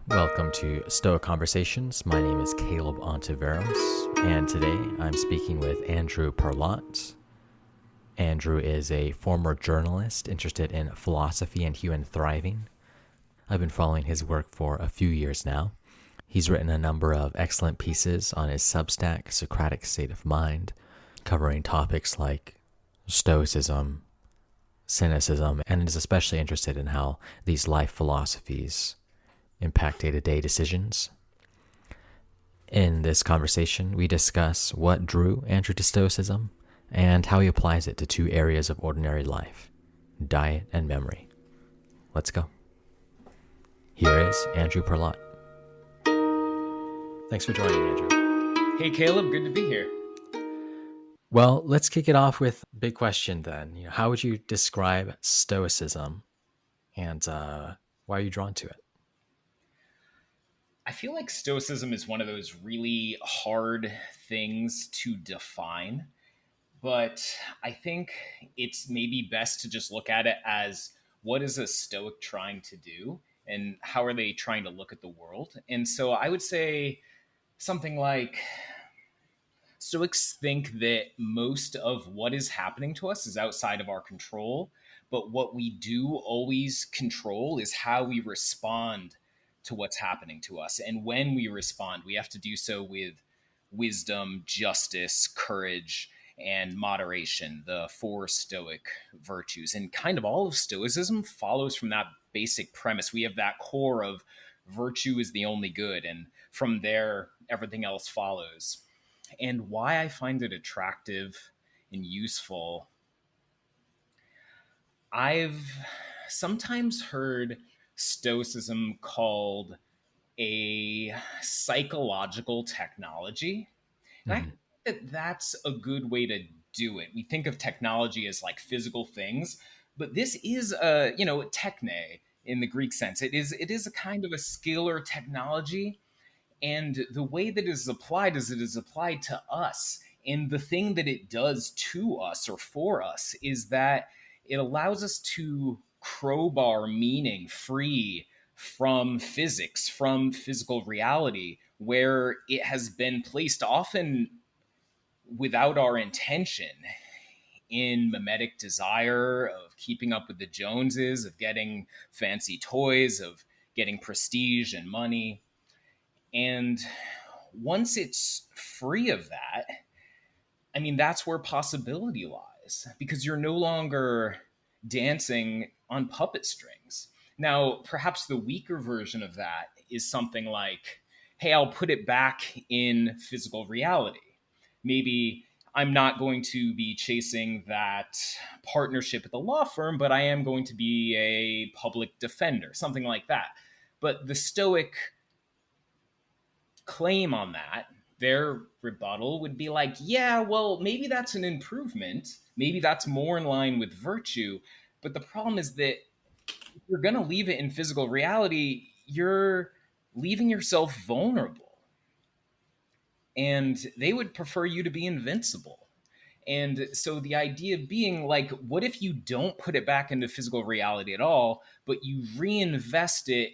Welcome to Stoic Conversations. My name is Caleb Ontiveros, and today I'm speaking with Andrew Perlot. Andrew is a former journalist interested in philosophy and human thriving. I've been following his work for a few years now. He's written a number of excellent pieces on his Substack, Socratic State of Mind, covering topics like Stoicism, cynicism, and is especially interested in how these life philosophies impact day-to-day decisions. In this conversation, we discuss what drew Andrew to Stoicism and how he applies it to two areas of ordinary life, diet and memory. Let's go. Here is Andrew Perlot. Thanks for joining, Andrew. Hey, Caleb, good to be here. Well, let's kick it off with a big question then. How would you describe Stoicism, and why are you drawn to it? I feel like Stoicism is one of those really hard things to define, but I think it's maybe best to just look at it as what is a Stoic trying to do and how are they trying to look at the world. And so I would say something like Stoics think that most of what is happening to us is outside of our control, but what we do always control is how we respond to what's happening to us. And when we respond, we have to do so with wisdom, justice, courage, and moderation, the four Stoic virtues. And kind of all of Stoicism follows from that basic premise. We have that core of virtue is the only good, and from there, everything else follows. And why I find it attractive and useful, I've sometimes heard Stoicism called a psychological technology. And I think that that's a good way to do it. We think of technology as like physical things, but this is techne in the Greek sense. It is a kind of a skill or technology, and the way that it is applied is it is applied to us. And the thing that it does to us or for us is that it allows us to crowbar meaning free from physics, from physical reality, where it has been placed often without our intention in mimetic desire of keeping up with the Joneses, of getting fancy toys, of getting prestige and money. And once it's free of that, I mean, that's where possibility lies because you're no longer dancing on puppet strings. Now, perhaps the weaker version of that is something like, hey, I'll put it back in physical reality. Maybe I'm not going to be chasing that partnership at the law firm, but I am going to be a public defender, something like that. But the Stoic claim on that, their rebuttal would be like, yeah, well, maybe that's an improvement. Maybe that's more in line with virtue. But the problem is that if you're going to leave it in physical reality, you're leaving yourself vulnerable. And they would prefer you to be invincible. And so the idea being like, what if you don't put it back into physical reality at all, but you reinvest it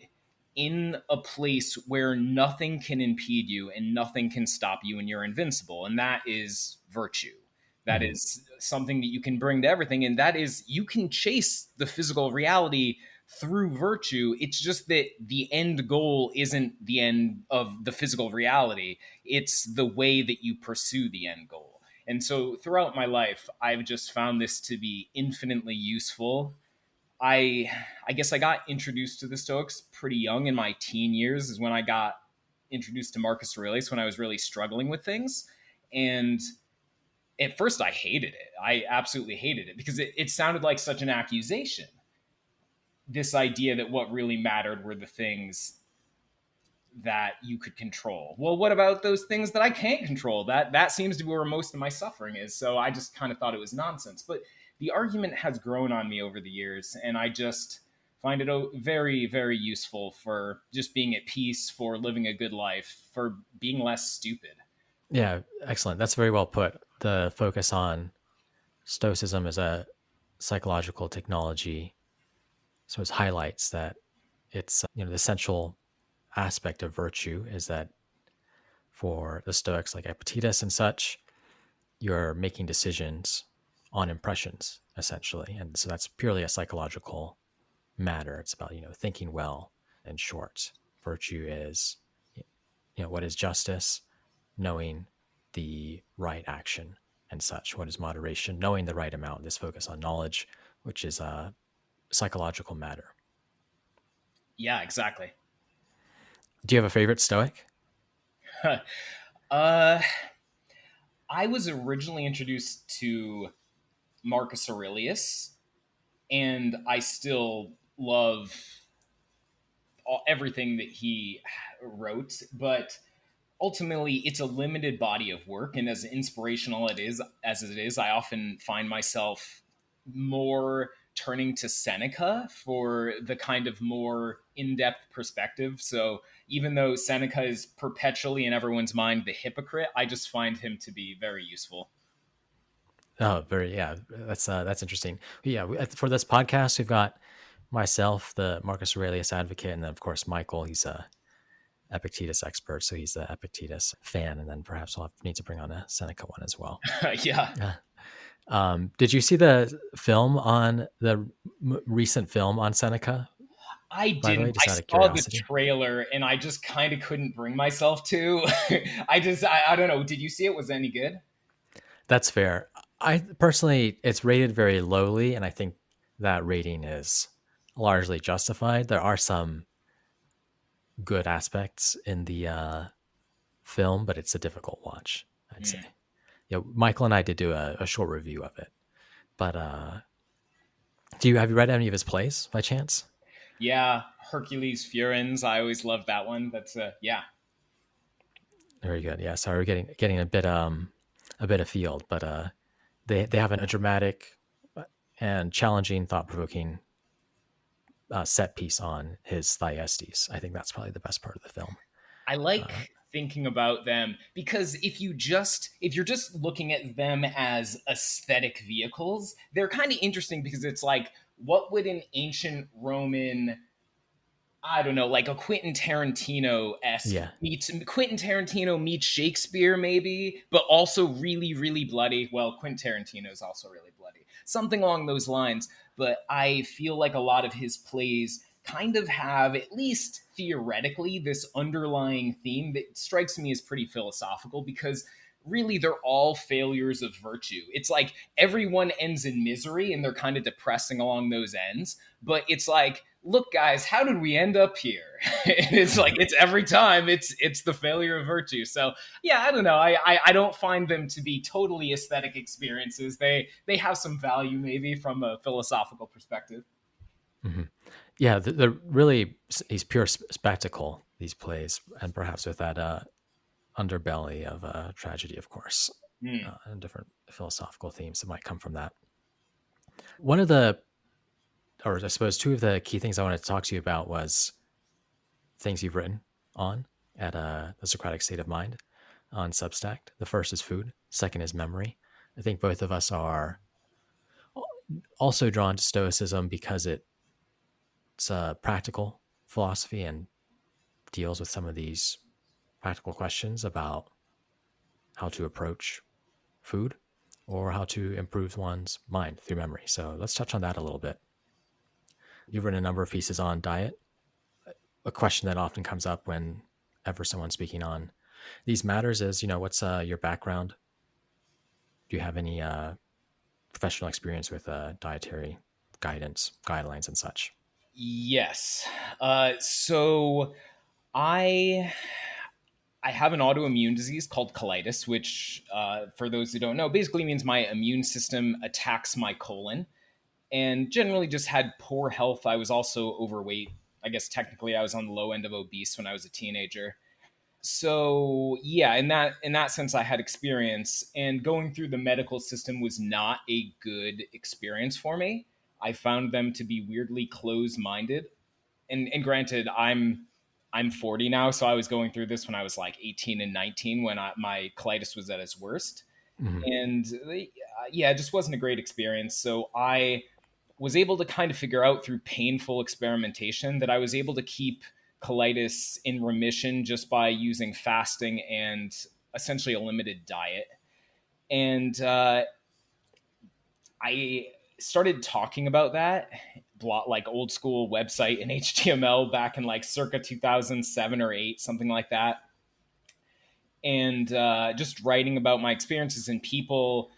in a place where nothing can impede you and nothing can stop you and you're invincible? And that is virtue. That is something that you can bring to everything. And that is, you can chase the physical reality through virtue. It's just that the end goal isn't the end of the physical reality. It's the way that you pursue the end goal. And so throughout my life, I've just found this to be infinitely useful. I guess I got introduced to the Stoics pretty young in my teen years is when I got introduced to Marcus Aurelius when I was really struggling with things. And at first I hated it. I absolutely hated it because it sounded like such an accusation. This idea that what really mattered were the things that you could control. Well, what about those things that I can't control? That seems to be where most of my suffering is. So I just kind of thought it was nonsense. But the argument has grown on me over the years, and I just find it very, very useful for just being at peace, for living a good life, for being less stupid. Yeah, excellent. That's very well put. The focus on Stoicism as a psychological technology, so it highlights that it's the central aspect of virtue is that for the Stoics like Epictetus and such, you're making decisions on impressions essentially, and so that's purely a psychological matter. It's about thinking well. In short, virtue is what is justice, knowing the right action and such. What is moderation, knowing the right amount. This focus on knowledge, which is a psychological matter. Yeah, exactly. Do you have a favorite Stoic? uh, I was originally introduced to Marcus Aurelius, and I still love everything that he wrote, but ultimately it's a limited body of work, and as inspirational as it is, I often find myself more turning to Seneca for the kind of more in-depth perspective. So even though Seneca is perpetually in everyone's mind the hypocrite, I just find him to be very useful. Oh, very, yeah. That's interesting. Yeah, for this podcast, we've got myself, the Marcus Aurelius advocate, and then of course Michael. He's a Epictetus expert, so he's the Epictetus fan, and then perhaps we'll need to bring on a Seneca one as well. Yeah. Yeah. Did you see the film on the recent film on Seneca? I By the way, didn't. I just out of saw the curiosity. trailer and I just kind of couldn't bring myself to. I don't know. Did you see it? Was it any good? That's fair. I personally, it's rated very lowly, and I think that rating is largely justified. There are some good aspects in the film, but it's a difficult watch, I'd say. Hmm. Michael and I did do a short review of it. But have you read any of his plays by chance? Yeah, Hercules Furens. I always loved that one. That's yeah. Very good. Yeah, sorry, we're getting a bit afield, but they have a dramatic and challenging, thought provoking set piece on his Thyestes. I think that's probably the best part of the film. I Uh, like thinking about them because if you're just looking at them as aesthetic vehicles, they're kind of interesting because it's like what would an ancient Roman, I don't know, like a Quentin Tarantino esque yeah, meets Quentin Tarantino meets Shakespeare, maybe, but also really, really bloody. Well, Quentin Tarantino is also really bloody, something along those lines. But I feel like a lot of his plays kind of have, at least theoretically, this underlying theme that strikes me as pretty philosophical because really they're all failures of virtue. It's like everyone ends in misery and they're kind of depressing along those ends, but it's like, look guys, how did we end up here? And it's like it's every time it's the failure of virtue. So yeah, I don't know, I don't find them to be totally aesthetic experiences. They have some value maybe from a philosophical perspective. hmm yeah. They're really he's pure spectacle, these plays, and perhaps with that underbelly of tragedy, of course, Hmm. and different philosophical themes that might come from that. One of the, or I suppose two of the key things I wanted to talk to you about was things you've written on at the Socratic State of Mind on Substack. The first is food, second is memory. I think both of us are also drawn to Stoicism because it's a practical philosophy and deals with some of these practical questions about how to approach food or how to improve one's mind through memory. So let's touch on that a little bit. You've written a number of pieces on diet. A question that often comes up whenever someone's speaking on these matters is, what's your background? Do you have any professional experience with dietary guidance, guidelines, and such? Yes. So I I have an autoimmune disease called colitis, which, for those who don't know, basically means my immune system attacks my colon, and generally just had poor health. I was also overweight. I guess technically I was on the low end of obese when I was a teenager. So yeah, in that sense, I had experience, and going through the medical system was not a good experience for me. I found them to be weirdly closed-minded, and granted, I'm 40 now, so I was going through this when I was like 18 and 19 when my colitis was at its worst, Mm-hmm. and yeah, it just wasn't a great experience. So I was able to kind of figure out through painful experimentation that I was able to keep colitis in remission just by using fasting and essentially a limited diet. And I started talking about that like old school website in HTML back in like circa 2007 or 8, something like that. And just writing about my experiences, and people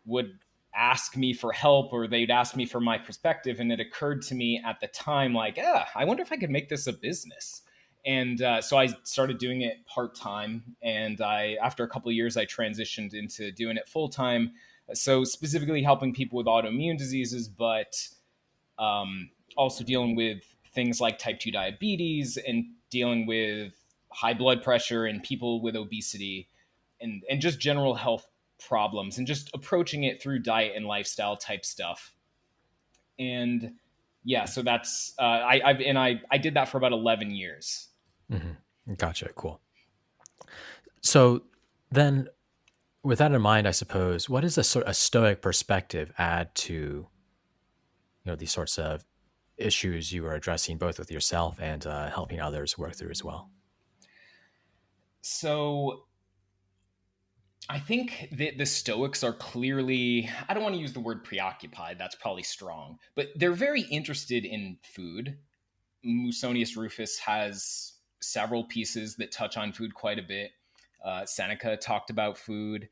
would ask me for help, or they'd ask me for my perspective. And it occurred to me at the time, like, I wonder if I could make this a business. And so I started doing it part-time. And after a couple of years, I transitioned into doing it full-time. So specifically helping people with autoimmune diseases, but also dealing with things like type 2 diabetes, and dealing with high blood pressure and people with obesity, and just general health problems, and just approaching it through diet and lifestyle type stuff. And yeah, so that's I did that for about 11 years. Gotcha. Cool. So then, with that in mind, I suppose, what does a Stoic perspective add to these sorts of issues you are addressing, both with yourself and helping others work through as well? So I think that the Stoics are clearly, I don't want to use the word preoccupied, that's probably strong, but they're very interested in food. Musonius Rufus has several pieces that touch on food quite a bit. Seneca talked about food.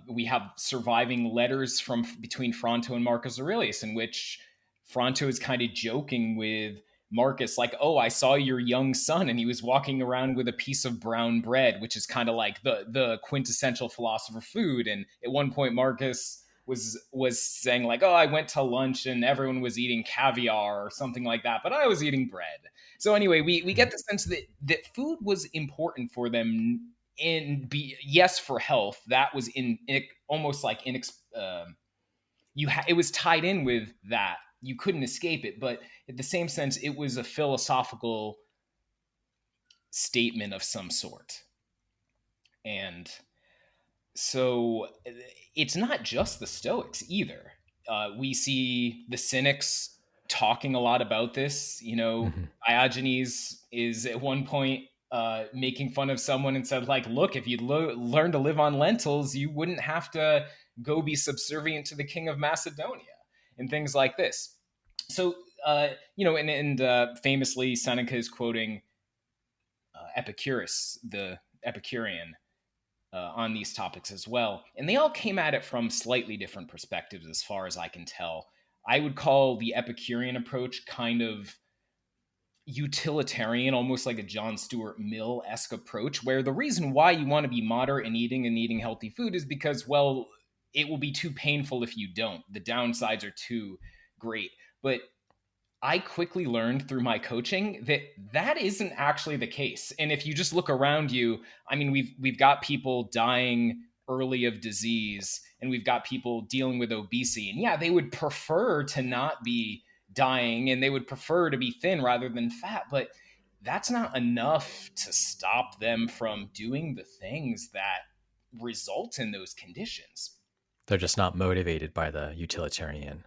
We have surviving letters from between Fronto and Marcus Aurelius, in which Fronto is kind of joking with Marcus, like, "Oh, I saw your young son, and he was walking around with a piece of brown bread," which is kind of like the quintessential philosopher food. And at one point, Marcus was saying like, "Oh, I went to lunch and everyone was eating caviar or something like that, but I was eating bread." So anyway, we get the sense that food was important for them, yes, for health. That was in almost like it was tied in with that. You couldn't escape it, but at the same sense, it was a philosophical statement of some sort. And so it's not just the Stoics either. We see the Cynics talking a lot about this. Mm-hmm. Diogenes is at one point making fun of someone and said, like, "Look, if you'd learn to live on lentils, you wouldn't have to go be subservient to the king of Macedonia," and things like this. So, and famously, Seneca is quoting Epicurus, the Epicurean, on these topics as well. And they all came at it from slightly different perspectives, as far as I can tell. I would call the Epicurean approach kind of utilitarian, almost like a John Stuart Mill-esque approach, where the reason why you want to be moderate in eating and eating healthy food is because, well, it will be too painful if you don't. The downsides are too great. But I quickly learned through my coaching that that isn't actually the case. And if you just look around you, I mean, we've got people dying early of disease, and we've got people dealing with obesity. And yeah, they would prefer to not be dying, and they would prefer to be thin rather than fat, but that's not enough to stop them from doing the things that result in those conditions. They're just not motivated by the utilitarian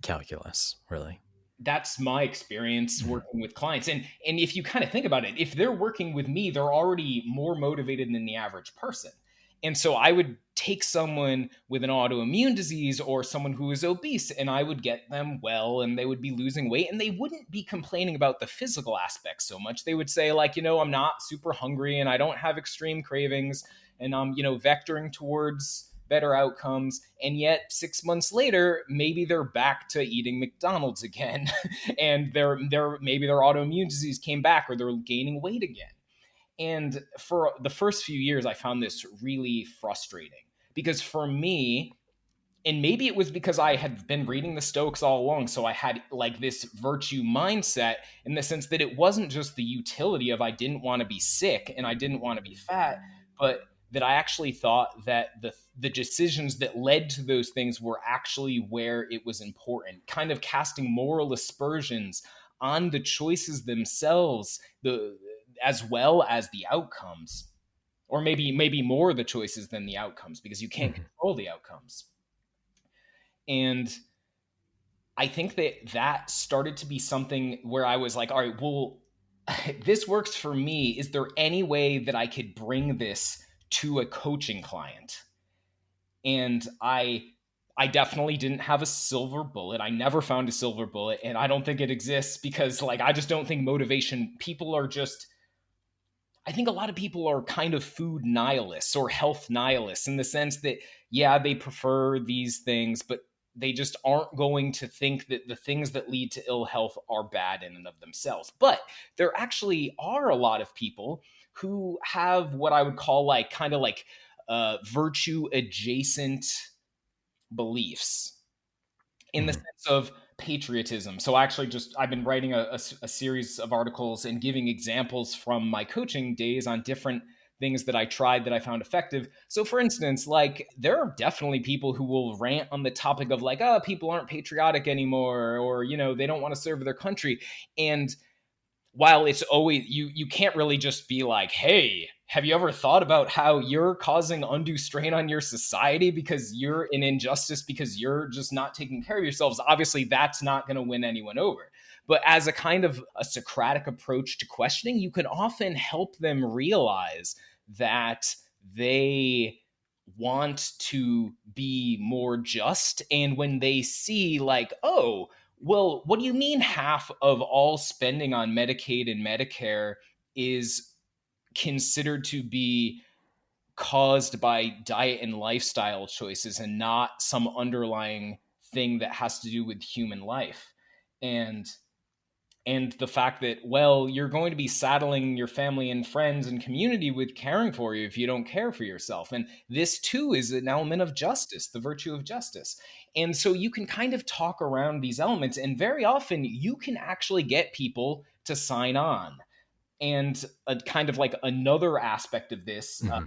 calculus, really. That's my experience Mm-hmm. working with clients. And if you kind of think about it, if they're working with me, they're already more motivated than the average person. And so I would take someone with an autoimmune disease or someone who is obese, and I would get them well, and they would be losing weight, and they wouldn't be complaining about the physical aspects so much. They would say, like, I'm not super hungry, and I don't have extreme cravings, and I'm, vectoring towards better outcomes. And yet 6 months later, maybe they're back to eating McDonald's again. And maybe their autoimmune disease came back, or they're gaining weight again. And for the first few years, I found this really frustrating, because for me, and maybe it was because I had been reading the Stoics all along, so I had like this virtue mindset, in the sense that it wasn't just the utility of I didn't want to be sick and I didn't want to be fat, but that I actually thought that the decisions that led to those things were actually where it was important, kind of casting moral aspersions on the choices themselves, as well as the outcomes, or maybe more the choices than the outcomes, because you can't Mm-hmm. control the outcomes. And I think that started to be something where I was like, all right, well, this works for me. Is there any way that I could bring this to a coaching client? And I definitely didn't have a silver bullet. I never found a silver bullet, and I don't think it exists because like I just don't think motivation, people are just, I think a lot of people are kind of food nihilists or health nihilists in the sense that, yeah, they prefer these things, but they just aren't going to think that the things that lead to ill health are bad in and of themselves. But there actually are a lot of people who have what I would call like kind of like virtue adjacent beliefs in the Hmm. sense of patriotism. So actually just I've been writing a series of articles and giving examples from my coaching days on different things that I tried that I found effective. So for instance, like there are definitely people who will rant on the topic of like, oh, people aren't patriotic anymore, or they don't want to serve their country. And while it's always, you can't really just be like, hey, have you ever thought about how you're causing undue strain on your society because you're an injustice because you're just not taking care of yourselves? Obviously that's not going to win anyone over, but as a kind of a Socratic approach to questioning, you can often help them realize that they want to be more just. And when they see like, oh, well, what do you mean half of all spending on Medicaid and Medicare is considered to be caused by diet and lifestyle choices and not some underlying thing that has to do with human life? And the fact that, well, you're going to be saddling your family and friends and community with caring for you if you don't care for yourself. And this too is an element of justice, the virtue of justice. And so you can kind of talk around these elements, and very often you can actually get people to sign on. And a kind of like another aspect of this, Hmm.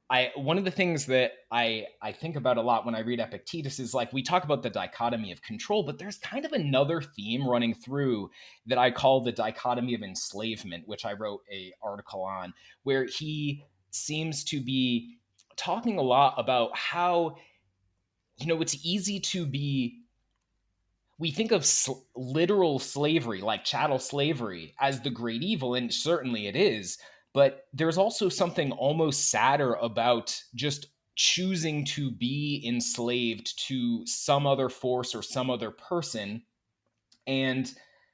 I one of the things that I think about a lot when I read Epictetus is like we talk about the dichotomy of control, but there's kind of another theme running through that I call the dichotomy of enslavement, which I wrote a article on, where he seems to be talking a lot about how it's easy to be, we think of literal slavery, like chattel slavery, as the great evil, and certainly it is. But there's also something almost sadder about just choosing to be enslaved to some other force or some other person, and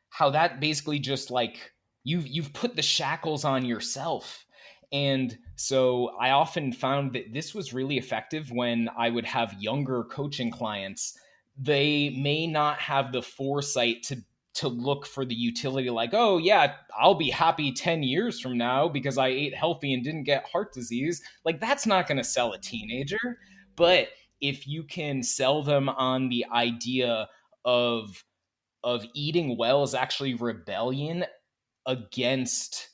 how that basically just like you've put the shackles on yourself. And so I often found that this was really effective when I would have younger coaching clients. They may not have the foresight to look for the utility, like, oh yeah, I'll be happy 10 years from now because I ate healthy and didn't get heart disease. Like that's not going to sell a teenager. But if you can sell them on the idea of eating well is actually rebellion against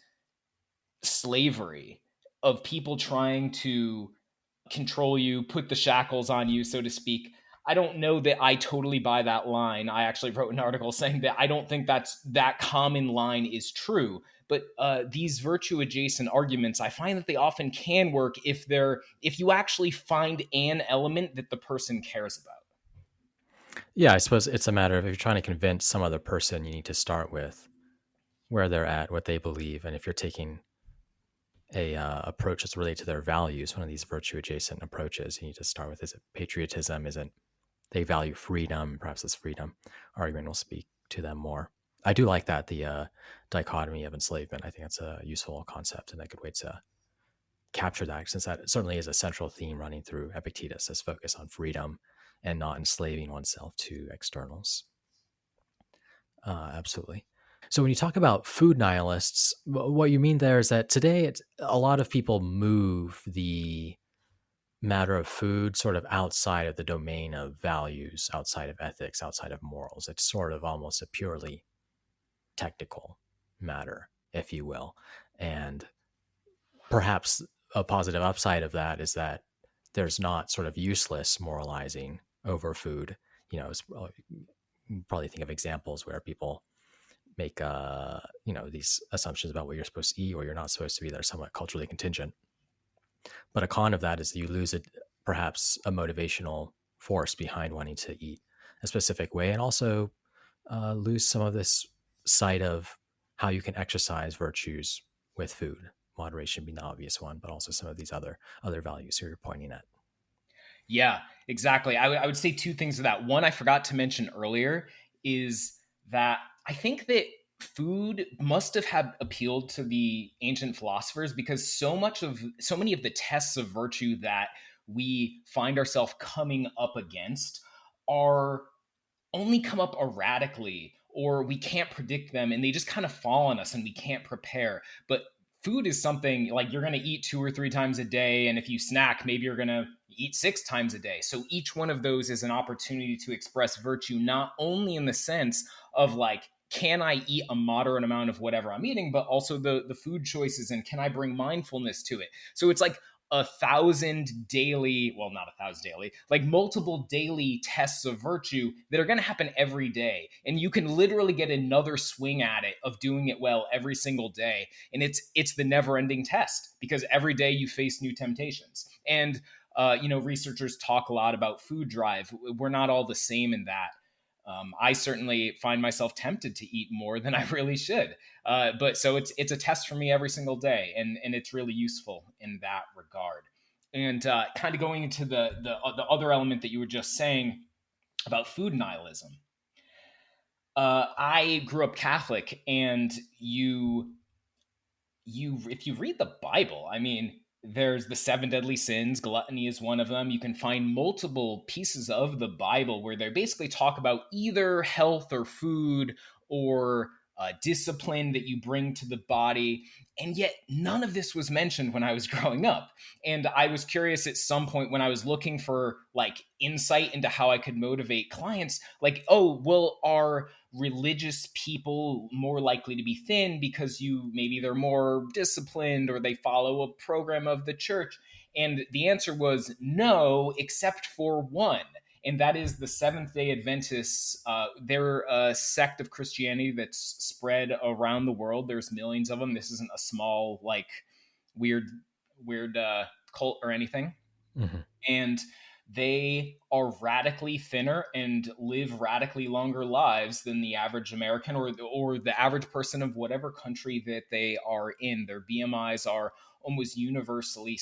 slavery, of people trying to control you, put the shackles on you, so to speak. I don't know that I totally buy that line. I actually wrote an article saying that I don't think that common line is true. But these virtue adjacent arguments, I find that they often can work if you actually find an element that the person cares about. Yeah, I suppose it's a matter of if you're trying to convince some other person, you need to start with where they're at, what they believe, and if you're taking a approach that's related to their values, one of these virtue adjacent approaches, you need to start with: is it patriotism? Is it they value freedom? Perhaps this freedom argument will speak to them more. I do like that, the dichotomy of enslavement. I think that's a useful concept and a good way to capture that, since that certainly is a central theme running through Epictetus, this focus on freedom and not enslaving oneself to externals. Absolutely. So when you talk about food nihilists, what you mean there is that today a lot of people move the matter of food sort of outside of the domain of values, outside of ethics, outside of morals. It's sort of almost a purely technical matter, if you will. And perhaps a positive upside of that is that there's not sort of useless moralizing over food. You probably think of examples where people make these assumptions about what you're supposed to eat or you're not supposed to be. That are somewhat culturally contingent. But a con of that is that you lose perhaps a motivational force behind wanting to eat a specific way, and also lose some of this sight of how you can exercise virtues with food. Moderation being the obvious one, but also some of these other values here you're pointing at. Yeah, exactly. I would say two things to that. One, I forgot to mention earlier is that I think that food must have had appealed to the ancient philosophers because so many of the tests of virtue that we find ourselves coming up against are only come up erratically, or we can't predict them and they just kind of fall on us and we can't prepare. But food is something like you're going to eat 2 or 3 times a day, and if you snack, maybe you're going to eat 6 times a day. So each one of those is an opportunity to express virtue, not only in the sense of like, can I eat a moderate amount of whatever I'm eating, but also the food choices, and can I bring mindfulness to it? So it's like 1,000 daily, well, not 1,000 daily, like multiple daily tests of virtue that are going to happen every day. And you can literally get another swing at it of doing it well every single day. And it's the never ending test because every day you face new temptations. And, researchers talk a lot about food drive. We're not all the same in that. I certainly find myself tempted to eat more than I really should. But so it's a test for me every single day, and it's really useful in that regard. And kind of going into the other element that you were just saying about food nihilism. I grew up Catholic, and you if you read the Bible, I mean, there's the seven deadly sins. Gluttony is one of them. You can find multiple pieces of the Bible where they basically talk about either health or food or discipline that you bring to the body. And yet, none of this was mentioned when I was growing up. And I was curious at some point when I was looking for like insight into how I could motivate clients, like, oh, well, are religious people more likely to be thin because maybe they're more disciplined or they follow a program of the church? And the answer was no, except for one, and that is the Seventh Day Adventists. They're a sect of Christianity that's spread around the world. There's millions of them. This isn't a small, like, weird, weird cult or anything. Mhm. And they are radically thinner and live radically longer lives than the average American or the average person of whatever country that they are in. Their BMIs are almost universally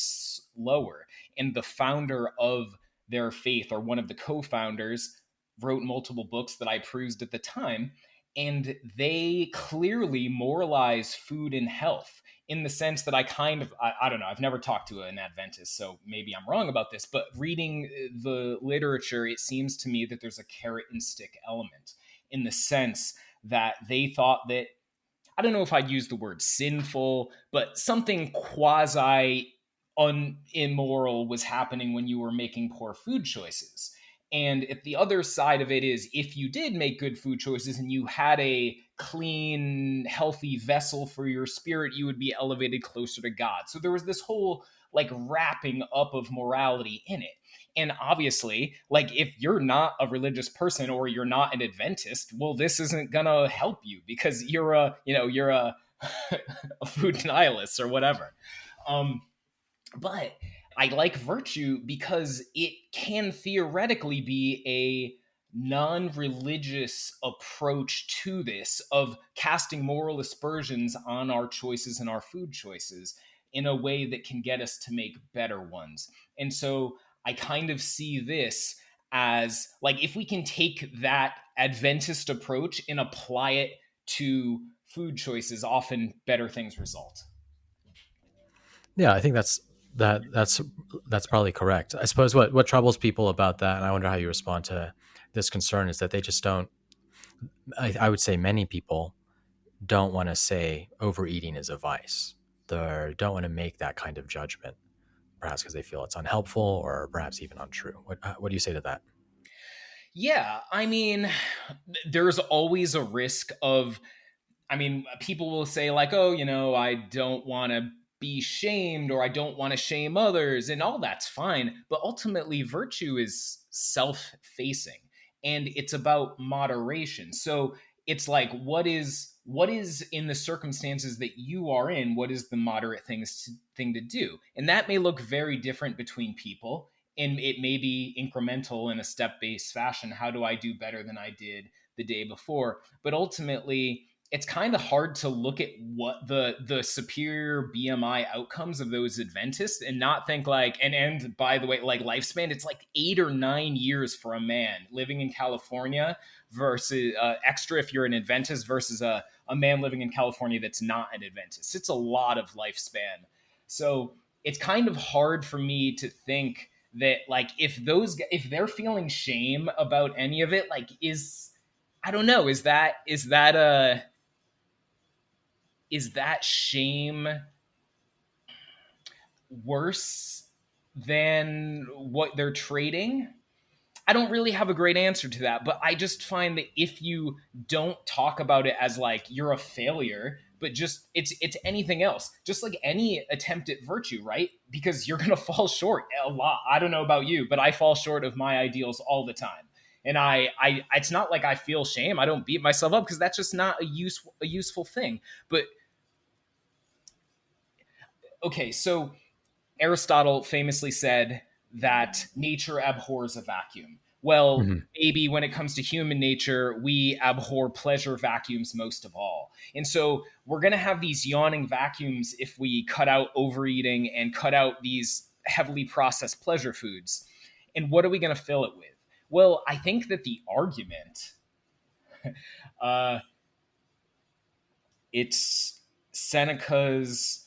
lower. And the founder of their faith, or one of the co-founders, wrote multiple books that I perused at the time, and they clearly moralize food and health in the sense that I don't know, I've never talked to an Adventist, so maybe I'm wrong about this, but reading the literature, it seems to me that there's a carrot and stick element in the sense that they thought that, I don't know if I'd use the word sinful, but something quasi immoral was happening when you were making poor food choices. And if the other side of it is, if you did make good food choices and you had a clean, healthy vessel for your spirit, you would be elevated closer to God. So there was this whole like wrapping up of morality in it. And obviously, like if you're not a religious person or you're not an Adventist, well, this isn't gonna help you because you're a a food nihilist or whatever. Um, but I like virtue because it can theoretically be a non religious approach to this of casting moral aspersions on our choices and our food choices in a way that can get us to make better ones. And so I kind of see this as like if we can take that Adventist approach and apply it to food choices, often better things result. Yeah, I think that's probably correct. I suppose what troubles people about that, and I wonder how you respond to this concern, is that they just don't. I would say many people don't want to say overeating is a vice. They don't want to make that kind of judgment, perhaps because they feel it's unhelpful or perhaps even untrue. What do you say to that? Yeah, I mean, there's always a risk of, I mean, people will say, like, oh, I don't want to be shamed or I don't want to shame others, and all that's fine. But ultimately, virtue is self facing and it's about moderation. So it's like, what is in the circumstances that you are in, what is the moderate thing to do? And that may look very different between people. And it may be incremental in a step based fashion. How do I do better than I did the day before? But ultimately, it's kind of hard to look at what the superior BMI outcomes of those Adventists and not think like, and by the way, like lifespan, it's like 8 or 9 years for a man living in California versus extra if you're an Adventist versus a man living in California that's not an Adventist. It's a lot of lifespan. So it's kind of hard for me to think that like if they're feeling shame about any of it, like is I don't know, is that shame worse than what they're trading? I don't really have a great answer to that, but I just find that if you don't talk about it as like you're a failure, but just it's anything else, just like any attempt at virtue, right? Because you're gonna fall short a lot. I don't know about you, but I fall short of my ideals all the time. And I it's not like I feel shame. I don't beat myself up because that's just not a useful thing. But okay, so Aristotle famously said that nature abhors a vacuum. Well, Hmm. maybe when it comes to human nature, we abhor pleasure vacuums most of all. And so we're going to have these yawning vacuums if we cut out overeating and cut out these heavily processed pleasure foods. And what are we going to fill it with? Well, I think that the argument, uh, it's Seneca's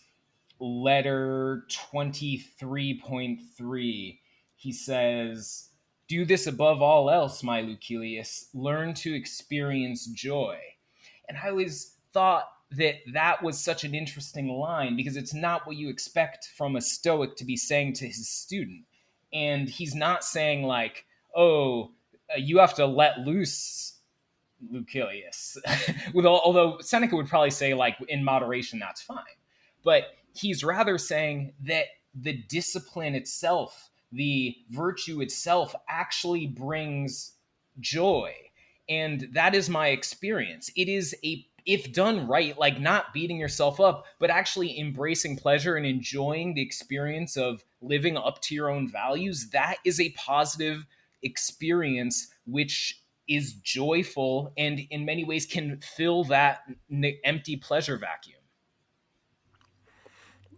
letter 23.3, he says, "Do this above all else, my Lucilius, learn to experience joy." And I always thought that that was such an interesting line because it's not what you expect from a Stoic to be saying to his student. And he's not saying, like, oh, you have to let loose, Lucilius. Although Seneca would probably say, like, in moderation, that's fine. But he's rather saying that the discipline itself, the virtue itself, actually brings joy. And that is my experience. It is if done right, like not beating yourself up, but actually embracing pleasure and enjoying the experience of living up to your own values, that is a positive experience which is joyful and in many ways can fill that empty pleasure vacuum.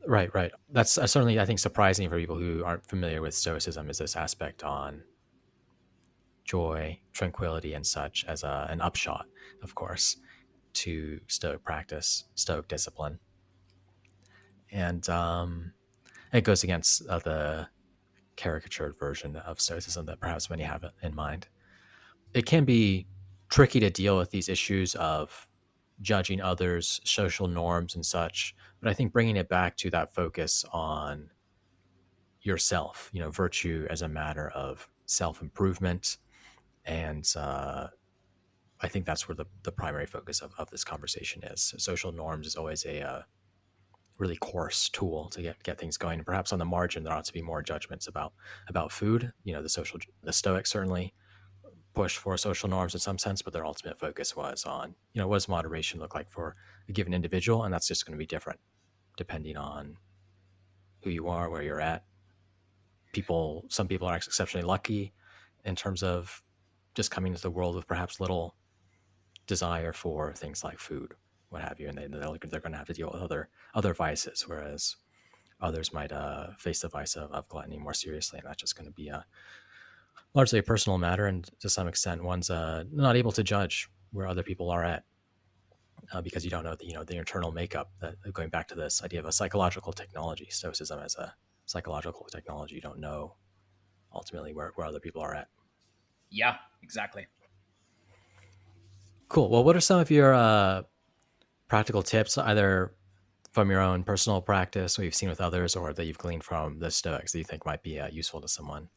Right, right. That's certainly, I think, surprising for people who aren't familiar with Stoicism, is this aspect on joy, tranquility, and such as an upshot, of course, to Stoic practice, Stoic discipline. And it goes against the caricatured version of Stoicism that perhaps many have in mind. It can be tricky to deal with these issues of judging others, social norms, and such. But I think bringing it back to that focus on yourself, virtue as a matter of self improvement. And I think that's where the primary focus of this conversation is. Social norms is always a really coarse tool to get things going. And perhaps on the margin, there ought to be more judgments about food. The Stoics certainly push for social norms in some sense, but their ultimate focus was on, what does moderation look like for a given individual? And that's just going to be different depending on who you are, where you're at. Some people are exceptionally lucky in terms of just coming into the world with perhaps little desire for things like food, what have you, and they're going to have to deal with other vices, whereas others might face the vice of gluttony more seriously, and that's just going to be largely a personal matter, and to some extent, one's not able to judge where other people are at because you don't know the internal makeup. That going back to this idea of a psychological technology, Stoicism as a psychological technology, you don't know ultimately where other people are at. Yeah, exactly. Cool. Well, what are some of your practical tips, either from your own personal practice, what you've seen with others, or that you've gleaned from the Stoics that you think might be useful to someone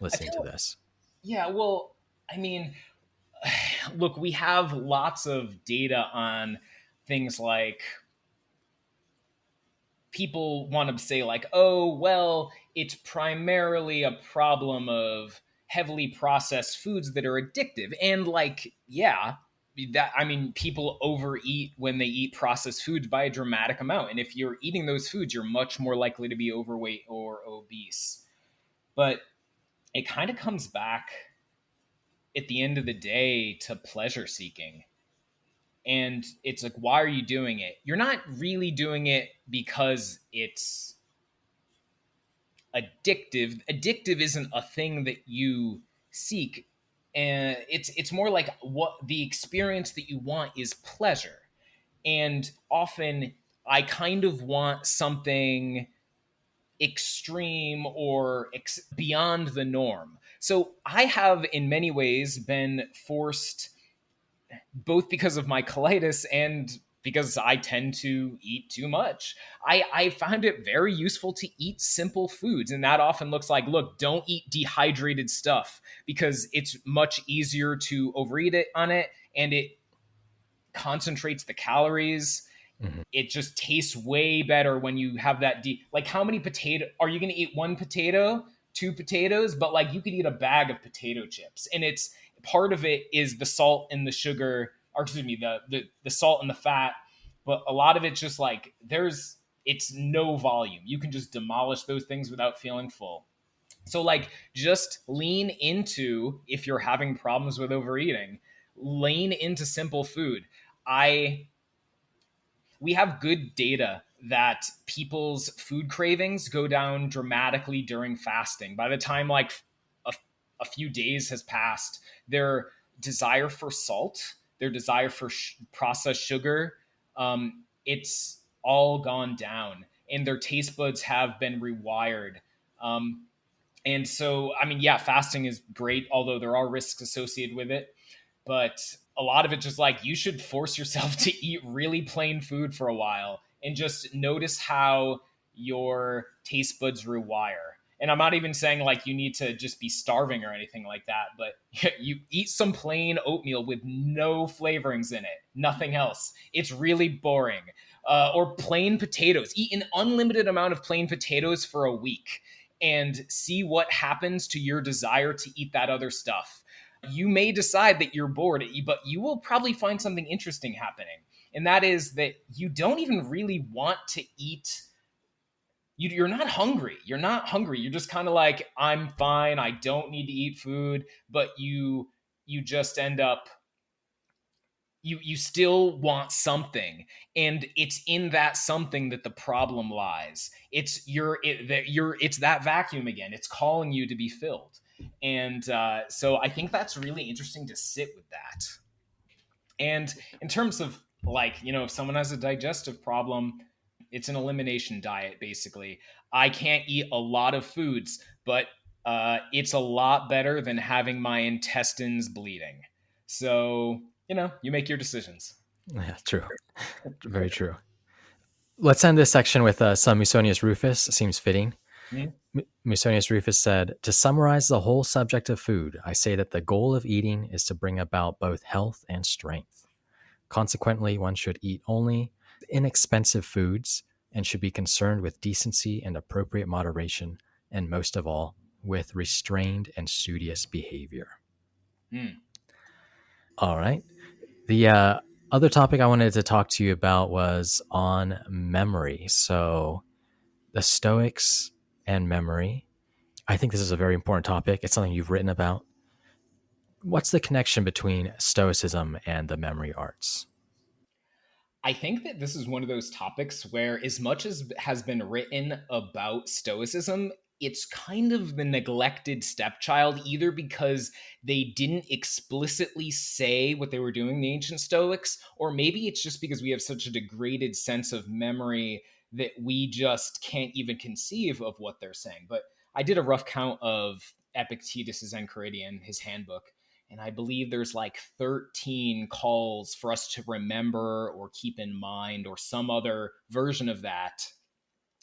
I listening to feel, this? yeah, well, I mean, look, we have lots of data on things like people want to say like, oh, well, it's primarily a problem of heavily processed foods that are addictive. And like, yeah, that I mean, people overeat when they eat processed foods by a dramatic amount. And if you're eating those foods, you're much more likely to be overweight or obese. But it kind of comes back at the end of the day to pleasure seeking. And it's like, why are you doing it? You're not really doing it because it's addictive. Addictive isn't a thing that you seek. And it's more like what the experience that you want is pleasure. And often I kind of want something extreme or beyond the norm. So I have, in many ways, been forced, both because of my colitis and because I tend to eat too much. I found it very useful to eat simple foods. And that often looks like, look, don't eat dehydrated stuff because it's much easier to overeat it on it, and it concentrates the calories. Mhm. It just tastes way better when you have that like, how many potato are you going to eat? One potato, two potatoes? But like, you could eat a bag of potato chips, and it's part of it is the salt and the sugar, or excuse me, the salt and the fat. But a lot of it's just like, it's no volume. You can just demolish those things without feeling full. So like, just lean into, if you're having problems with overeating, lean into simple food. I We have good data that people's food cravings go down dramatically during fasting. By the time like a, a few days has passed, their desire for salt, their desire for processed sugar, it's all gone down, and their taste buds have been rewired. Um, and so, I mean, yeah, fasting is great, although there are risks associated with it. But a lot of it just like, you should force yourself to eat really plain food for a while and just notice how your taste buds rewire. And I'm not even saying like you need to just be starving or anything like that, but you eat some plain oatmeal with no flavorings in it, nothing else. It's really boring. Or plain potatoes. Eat an unlimited amount of plain potatoes for a week and see what happens to your desire to eat that other stuff. You may decide that you're bored, but you will probably find something interesting happening. And that is that you don't even really want to eat. You're not hungry. You're not hungry. You're just kind of like, I'm fine. I don't need to eat food. But you just end up, you still want something, and it's in that something that the problem lies. It's that vacuum again. It's calling you to be filled. And so I think that's really interesting to sit with that. And in terms of, like, if someone has a digestive problem, it's an elimination diet basically. I can't eat a lot of foods, but it's a lot better than having my intestines bleeding. So, you make your decisions. Yeah, true. Very true. Let's end this section with some Musonius Rufus. Seems fitting. Hmm? Musonius Rufus said, "To summarize the whole subject of food, I say that the goal of eating is to bring about both health and strength. Consequently, one should eat only inexpensive foods and should be concerned with decency and appropriate moderation, and most of all, with restrained and studious behavior." Hmm. All right. The other topic I wanted to talk to you about was on memory. So, the Stoics and memory. I think this is a very important topic. It's something you've written about. What's the connection between Stoicism and the memory arts? I think that this is one of those topics where, as much as has been written about Stoicism, it's kind of the neglected stepchild, either because they didn't explicitly say what they were doing, the ancient Stoics, or maybe it's just because we have such a degraded sense of memory that we just can't even conceive of what they're saying. But I did a rough count of Epictetus's Enchiridion, his handbook, and I believe there's like 13 calls for us to remember or keep in mind, or some other version of that,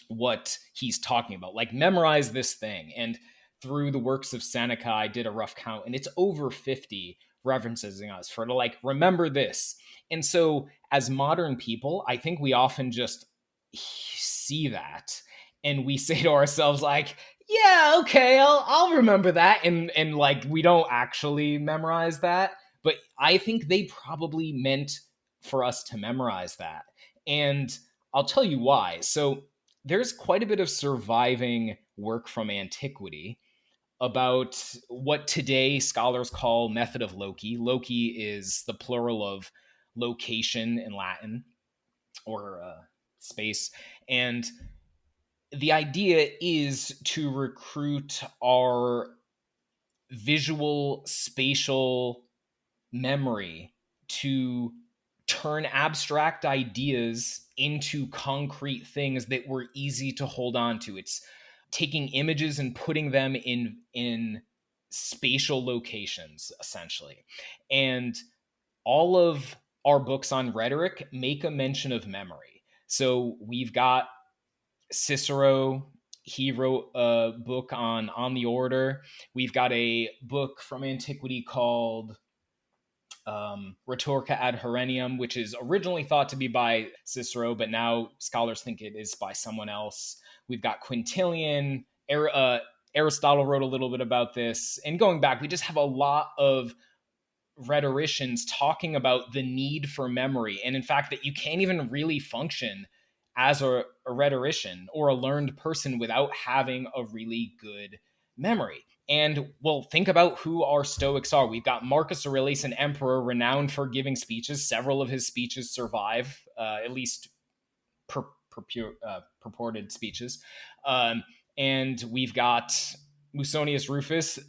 what he's talking about. Like, memorize this thing. And through the works of Seneca, I did a rough count, and it's over 50 references in us for to like, remember this. And so, as modern people, I think we often just see that and we say to ourselves, like, yeah, okay, I'll remember that. And like, we don't actually memorize that. But I think they probably meant for us to memorize that. And I'll tell you why. So there's quite a bit of surviving work from antiquity about what today scholars call method of Loci. Loci is the plural of location in Latin, or space. And the idea is to recruit our visual spatial memory to turn abstract ideas into concrete things that were easy to hold on to. It's taking images and putting them in spatial locations, essentially. And all of our books on rhetoric make a mention of memory. So we've got Cicero. He wrote a book on the order. We've got a book from antiquity called Rhetorica ad Herennium, which is originally thought to be by Cicero, but now scholars think it is by someone else. We've got Quintilian. Aristotle wrote a little bit about this. And going back, we just have a lot of rhetoricians talking about the need for memory. And in fact, that you can't even really function as a rhetorician or a learned person without having a really good memory. And well, think about who our Stoics are. We've got Marcus Aurelius, an emperor renowned for giving speeches. Several of his speeches survive, at least purported speeches. And we've got Musonius Rufus,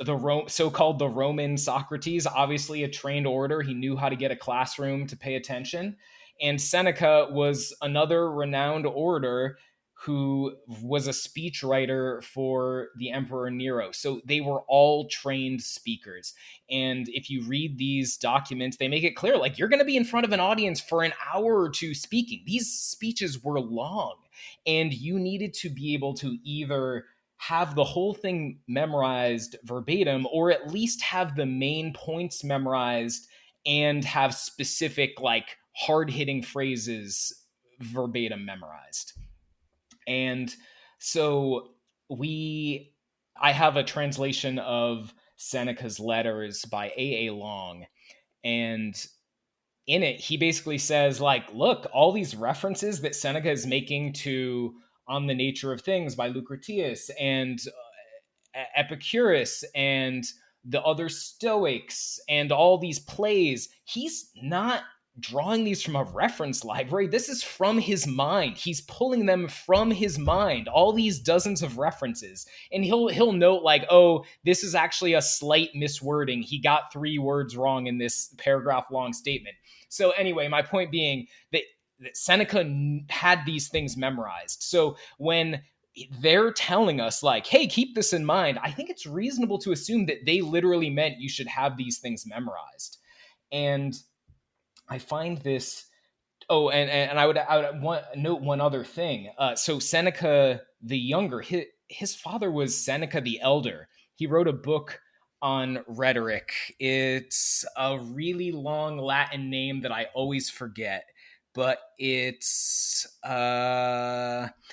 so-called the Roman Socrates, obviously a trained orator. He knew how to get a classroom to pay attention. And Seneca was another renowned orator who was a speechwriter for the Emperor Nero. So they were all trained speakers. And if you read these documents, they make it clear, like, you're going to be in front of an audience for an hour or two speaking. These speeches were long, and you needed to be able to either have the whole thing memorized verbatim, or at least have the main points memorized and have specific, like, hard-hitting phrases verbatim memorized. And so I have a translation of Seneca's letters by A.A. Long, and in it, he basically says, like, look, all these references that Seneca is making to On the Nature of Things by Lucretius and Epicurus and the other Stoics and all these plays, he's not drawing these from a reference library. This is from his mind. He's pulling them from his mind, all these dozens of references. And he'll note, like, oh, this is actually a slight miswording. He got 3 words wrong in this paragraph long statement. So anyway, my point being that Seneca had these things memorized. So when they're telling us, like, hey, keep this in mind, I think it's reasonable to assume that they literally meant you should have these things memorized. And I find this. Oh, and I would note one other thing. So Seneca the Younger, his father was Seneca the Elder. He wrote a book on rhetoric. It's a really long Latin name that I always forget, but it's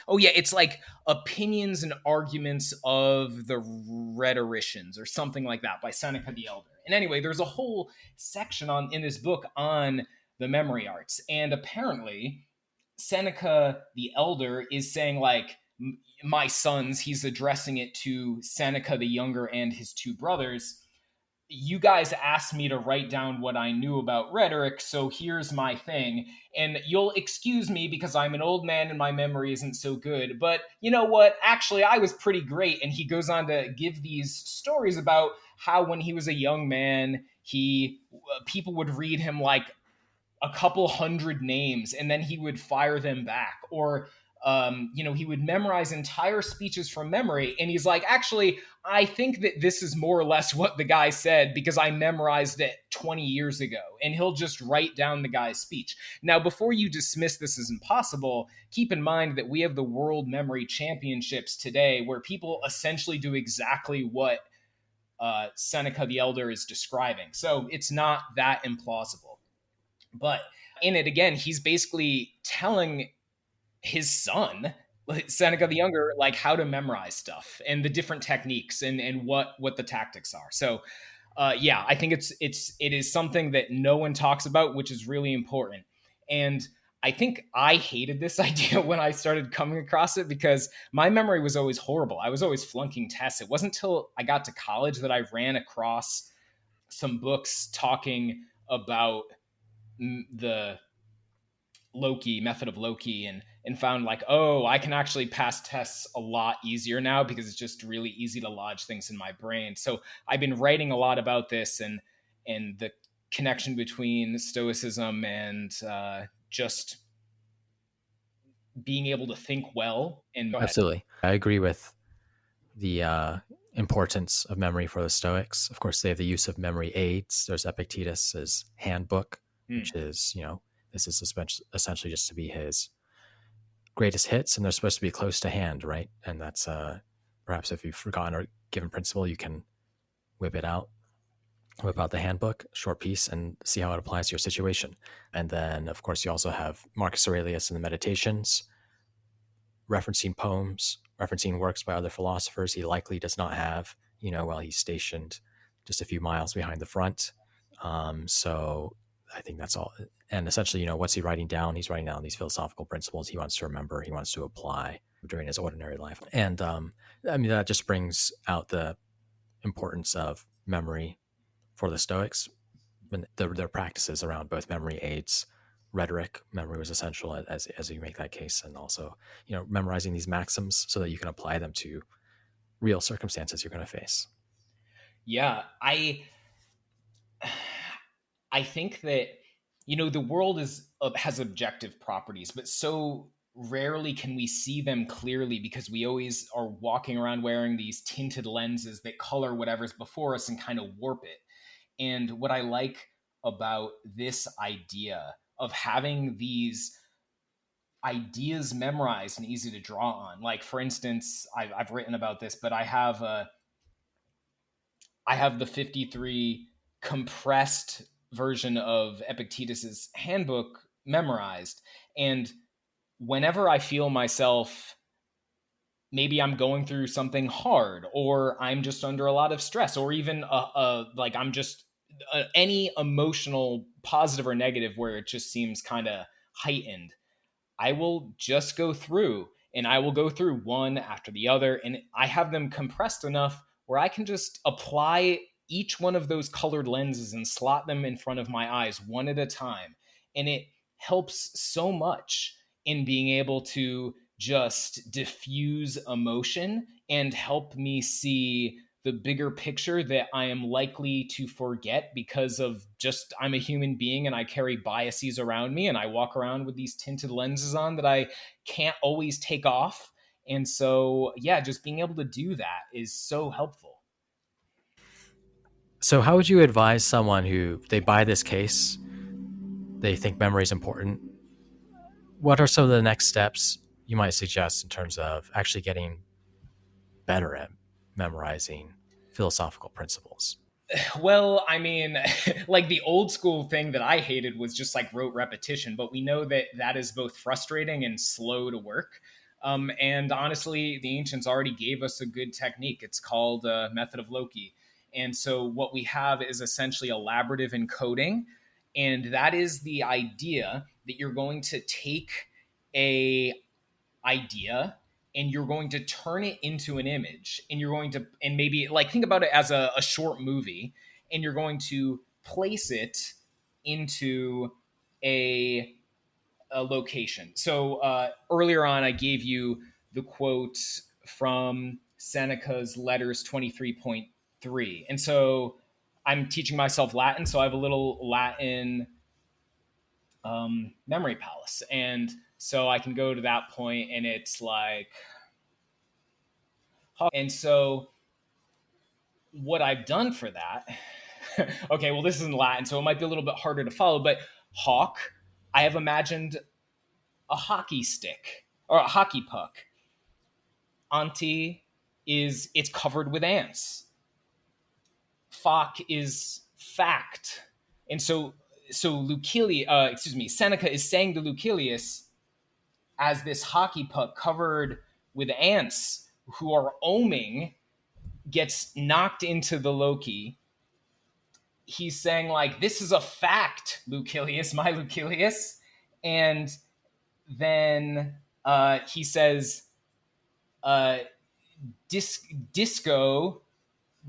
it's like Opinions and Arguments of the Rhetoricians or something like that by Seneca the Elder. And anyway, there's a whole section in this book on the memory arts. And apparently Seneca the Elder is saying, like, my sons, he's addressing it to Seneca the Younger and his 2 brothers. You guys asked me to write down what I knew about rhetoric, so here's my thing. And you'll excuse me because I'm an old man and my memory isn't so good. But you know what? Actually, I was pretty great. And he goes on to give these stories about how when he was a young man, people would read him like a couple hundred names and then he would fire them back. Or he would memorize entire speeches from memory. And he's like, actually, I think that this is more or less what the guy said because I memorized it 20 years ago. And he'll just write down the guy's speech. Now, before you dismiss this as impossible, keep in mind that we have the World Memory Championships today where people essentially do exactly what Seneca the Elder is describing. So it's not that implausible. But in it, again, he's basically telling his son, Seneca the Younger, like, how to memorize stuff and the different techniques and what the tactics are. So I think it is something that no one talks about, which is really important. And I think I hated this idea when I started coming across it because my memory was always horrible. I was always flunking tests. It wasn't until I got to college that I ran across some books talking about the Loci method of Loci, and found like, oh, I can actually pass tests a lot easier now because it's just really easy to lodge things in my brain. So I've been writing a lot about this, and the connection between Stoicism and just being able to think well. And go ahead. Absolutely. I agree with the importance of memory for the Stoics. Of course, they have the use of memory aids. There's Epictetus's handbook, which is, this is essentially just to be his greatest hits, and they're supposed to be close to hand, right? And that's perhaps if you've forgotten a given principle, you can whip out the handbook, short piece, and see how it applies to your situation. And then, of course, you also have Marcus Aurelius in the Meditations, referencing poems, referencing works by other philosophers he likely does not have, while he's stationed just a few miles behind the front. So I think that's all. And essentially, what's he writing down? He's writing down these philosophical principles he wants to remember, he wants to apply during his ordinary life. And that just brings out the importance of memory for the Stoics, and their practices around both memory aids, rhetoric. Memory was essential as you make that case, and also memorizing these maxims so that you can apply them to real circumstances you're going to face. Yeah, I think that the world has objective properties, but so rarely can we see them clearly because we always are walking around wearing these tinted lenses that color whatever's before us and kind of warp it. And what I like about this idea of having these ideas memorized and easy to draw on, like for instance, I've written about this, but I have the 53 compressed version of Epictetus's handbook memorized. And whenever I feel myself, maybe I'm going through something hard, or I'm just under a lot of stress, or even like I'm just any emotional, positive or negative, where it just seems kind of heightened, I will just go through, and I will go through one after the other, and I have them compressed enough where I can just apply each one of those colored lenses and slot them in front of my eyes one at a time. And it helps so much in being able to just diffuse emotion and help me see the bigger picture that I am likely to forget because of just I'm a human being and I carry biases around me and I walk around with these tinted lenses on that I can't always take off. And so, yeah, just being able to do that is so helpful. So how would you advise someone who they buy this case, they think memory is important? What are some of the next steps you might suggest in terms of actually getting better at memorizing philosophical principles? Well, I mean, like the old school thing that I hated was just like rote repetition, but we know that that is both frustrating and slow to work. And honestly, the ancients already gave us a good technique. It's called method of Loci. And so what we have is essentially elaborative encoding. And that is the idea that you're going to take a idea and you're going to turn it into an image, and you're going to, and maybe like think about it as a short movie, and you're going to place it into a, a location. So earlier on I gave you the quote from Seneca's Letters 23.3, and so I'm teaching myself Latin, so I have a little Latin memory palace. And so I can go to that point and it's like, and so what I've done for that, okay, well, this is in Latin, so it might be a little bit harder to follow, but hawk, I have imagined a hockey stick or a hockey puck. Anti is it's covered with ants. Foc is fact. And so Seneca is saying to Lucilius, as this hockey puck covered with ants who are oming gets knocked into the Loci, he's saying like, this is a fact, Lucilius, my Lucilius. And then he says, uh, disco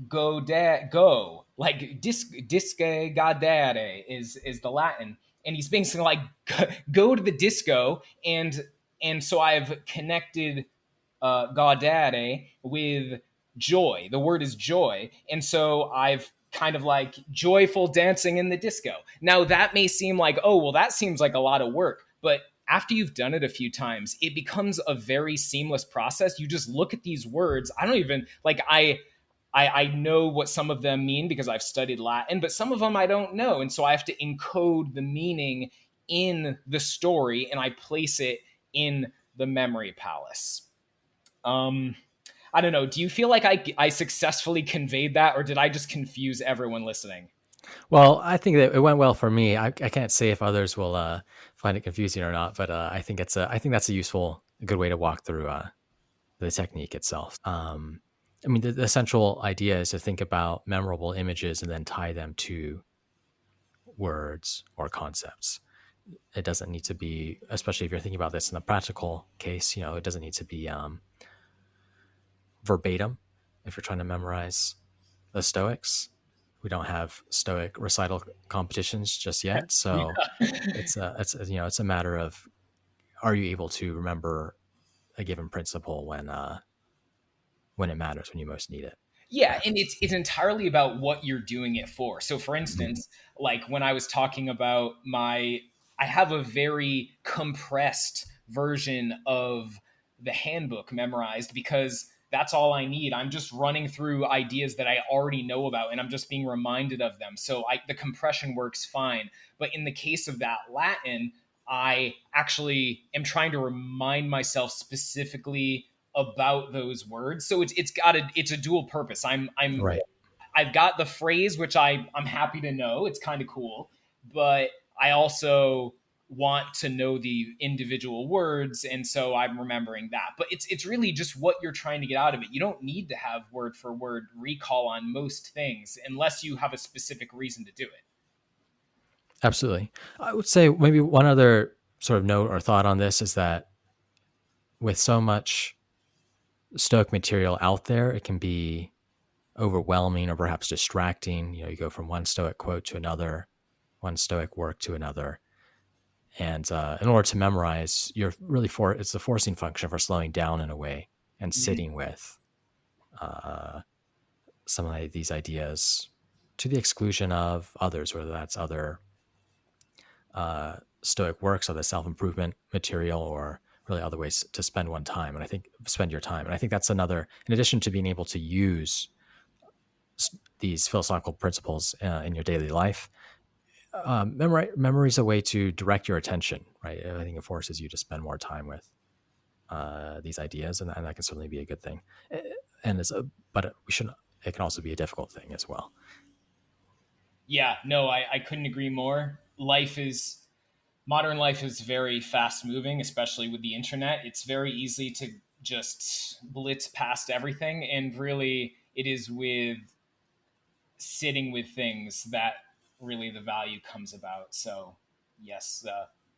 go like disque gadere is the Latin. and he's basically like, go to the disco, and so I've connected gaudere with joy. The word is joy. And so I've kind of like joyful dancing in the disco. Now that may seem like, oh, well, that seems like a lot of work. But after you've done it a few times, it becomes a very seamless process. You just look at these words. I don't even like, I know what some of them mean because I've studied Latin, but some of them I don't know. And so I have to encode the meaning in the story and I place it in the memory palace. Um, I don't know. Do you feel like I successfully conveyed that, or did I just confuse everyone listening? Well, I think that it went well for me. I can't say if others will find it confusing or not, but I think that's a good way to walk through the technique itself. I mean, the central idea is to think about memorable images and then tie them to words or concepts. It doesn't need to be, especially if you're thinking about this in a practical case, it doesn't need to be verbatim if you're trying to memorize the Stoics. We don't have Stoic recital competitions just yet, so it's a matter of, are you able to remember a given principle when it matters, when you most need it, Yeah, and perhaps. it's entirely about what you're doing it for. So for Mhm. instance, like when I was talking about I have a very compressed version of the handbook memorized because that's all I need. I'm just running through ideas that I already know about and I'm just being reminded of them. So the compression works fine. But in the case of that Latin, I actually am trying to remind myself specifically about those words. So it's a dual purpose. Right. I've got the phrase which I'm happy to know. It's kind of cool, but I also want to know the individual words, and so I'm remembering that. But it's really just what you're trying to get out of it. You don't need to have word for word recall on most things unless you have a specific reason to do it. Absolutely. I would say maybe one other sort of note or thought on this is that with so much Stoic material out there, it can be overwhelming or perhaps distracting. You go from one Stoic quote to another, one Stoic work to another. And in order to memorize, it's a forcing function for slowing down in a way and Mhm. sitting with uh, some of these ideas to the exclusion of others, whether that's other Stoic works or the self improvement material or really other ways to spend your time. And I think that's another, in addition to being able to use these philosophical principles in your daily life, memory is a way to direct your attention, right? I think it forces you to spend more time with these ideas, and that can certainly be a good thing. And but we should. It can also be a difficult thing as well. Yeah, no, I couldn't agree more. Modern life is very fast moving, especially with the internet. It's very easy to just blitz past everything. And really, it is with sitting with things that really the value comes about. So, yes,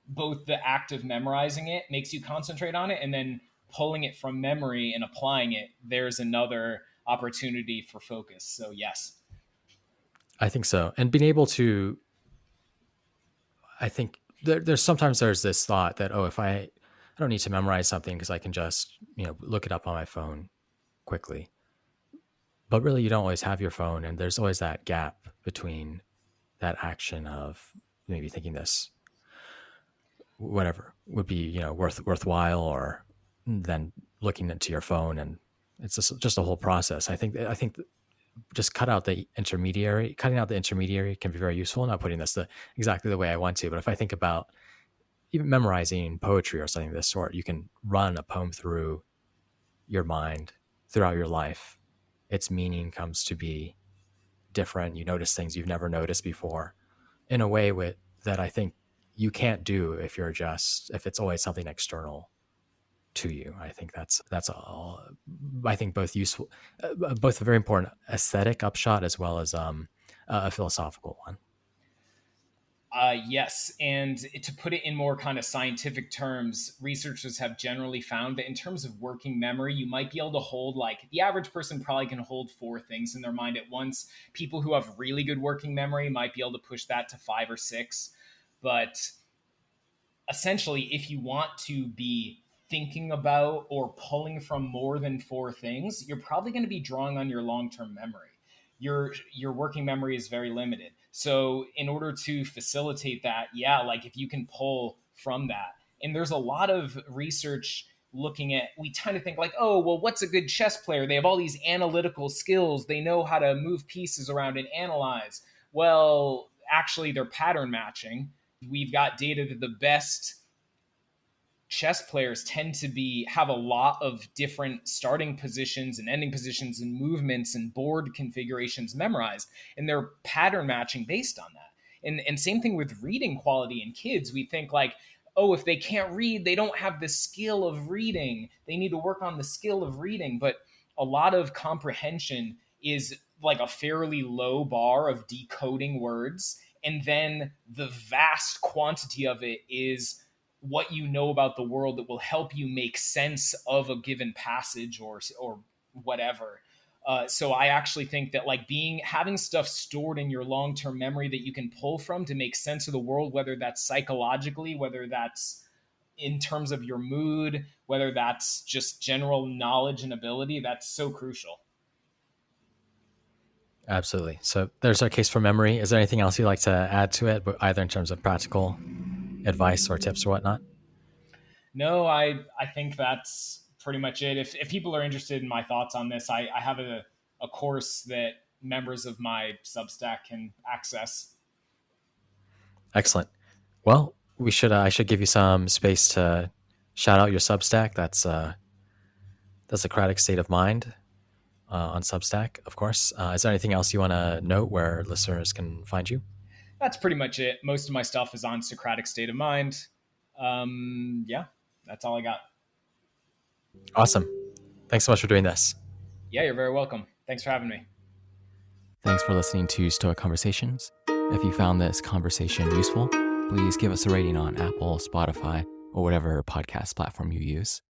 both the act of memorizing it makes you concentrate on it, and then pulling it from memory and applying it, there's another opportunity for focus. So, yes. I think so, and being able to, I think there's this thought that, oh, if I don't need to memorize something because I can just look it up on my phone quickly, but really you don't always have your phone, and there's always that gap between that action of maybe thinking this whatever would be worthwhile, or then looking into your phone, and it's just a whole process. I think just cutting out the intermediary can be very useful. Not putting this exactly the way I want to, but if I think about even memorizing poetry or something of this sort, you can run a poem through your mind throughout your life. Its meaning comes to be different. You notice things you've never noticed before in a way that I think you can't do if it's always something external to you. I think that's all. I think both useful, both a very important aesthetic upshot as well as a philosophical one. Yes, and to put it in more kind of scientific terms, researchers have generally found that in terms of working memory, you might be able to hold like the average person probably can hold four things in their mind at once. People who have really good working memory might be able to push that to five or six. But essentially, if you want to be thinking about or pulling from more than four things, you're probably going to be drawing on your long-term memory. Your working memory is very limited. So in order to facilitate that, yeah, like if you can pull from that. And there's a lot of research looking at, we tend to think like, oh, well, what's a good chess player? They have all these analytical skills. They know how to move pieces around and analyze. Well, actually, they're pattern matching. We've got data that the best chess players tend to be have a lot of different starting positions and ending positions and movements and board configurations memorized, and they're pattern matching based on that. And same thing with reading quality in kids. We think like, oh, if they can't read, they don't have the skill of reading, they need to work on the skill of reading. But a lot of comprehension is like a fairly low bar of decoding words, and then the vast quantity of it is what you know about the world that will help you make sense of a given passage or whatever. So I actually think that like having stuff stored in your long-term memory that you can pull from to make sense of the world, whether that's psychologically, whether that's in terms of your mood, whether that's just general knowledge and ability, that's so crucial. Absolutely. So there's our case for memory. Is there anything else you'd like to add to it, either in terms of practical advice or tips or whatnot? No, I think that's pretty much it. If people are interested in my thoughts on this, I have a course that members of my Substack can access. Excellent. Well, I should give you some space to shout out your Substack. That's the Socratic State of Mind on Substack, of course. Is there anything else you want to note where listeners can find you? That's pretty much it. Most of my stuff is on Socratic State of Mind. Yeah, that's all I got. Awesome. Thanks so much for doing this. Yeah, you're very welcome. Thanks for having me. Thanks for listening to Stoic Conversations. If you found this conversation useful, please give us a rating on Apple, Spotify, or whatever podcast platform you use,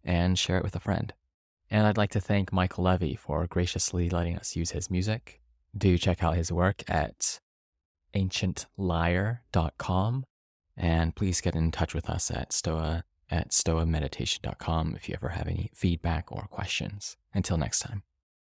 and share it with a friend. And I'd like to thank Michael Levy for graciously letting us use his music. Do check out his work at ancientlyre.com, and please get in touch with us at stoameditation.com if you ever have any feedback or questions. Until next time.